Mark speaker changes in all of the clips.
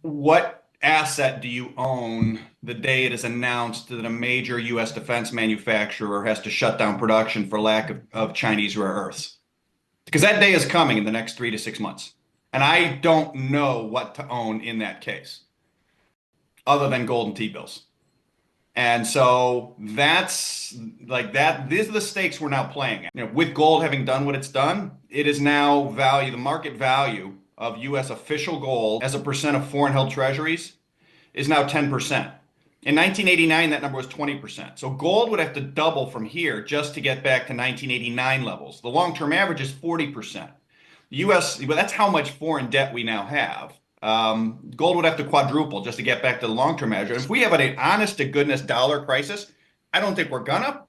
Speaker 1: what asset do you own the day it is announced that a major U.S. defense manufacturer has to shut down production for lack of Chinese rare earths? Because that day is coming in the next 3 to 6 months. And I don't know what to own in that case other than gold and T-bills. And so that's like that. These are the stakes we're now playing. With gold having done what it's done, it is now the market value of U.S. official gold as a percent of foreign held treasuries is now 10%. In 1989, that number was 20%. So gold would have to double from here just to get back to 1989 levels. The long-term average is 40%. U.S., well, that's how much foreign debt we now have. Gold would have to quadruple just to get back to the long-term average. If we have an honest-to-goodness dollar crisis, I don't think we're gonna.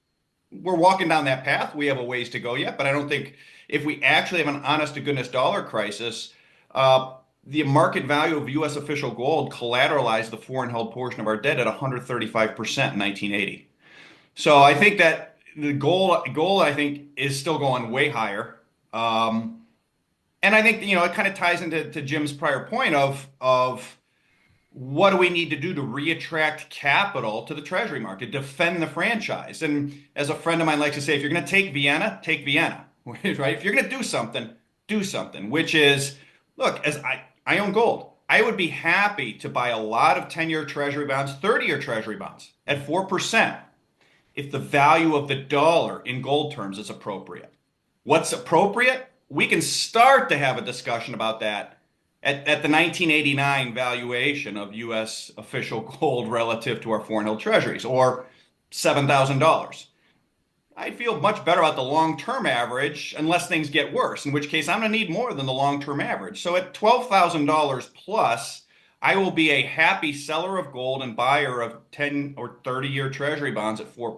Speaker 1: We're walking down that path. We have a ways to go yet, but I don't think if we actually have an honest-to-goodness dollar crisis, the market value of U.S. official gold collateralized the foreign-held portion of our debt at 135% in 1980. So I think that the gold, I think, is still going way higher. And I think, it kind of ties into Jim's prior point of what do we need to do to reattract capital to the treasury market, defend the franchise. And as a friend of mine likes to say, if you're going to take Vienna, right? If you're going to do something, which is, look, as I own gold. I would be happy to buy a lot of 10-year treasury bonds, 30-year treasury bonds at 4% if the value of the dollar in gold terms is appropriate. What's appropriate? We can start to have a discussion about that at the 1989 valuation of U.S. official gold relative to our foreign held treasuries, or $7,000. I feel much better about the long-term average unless things get worse, in which case I'm going to need more than the long-term average. So at $12,000 plus, I will be a happy seller of gold and buyer of 10 or 30-year treasury bonds at 4%.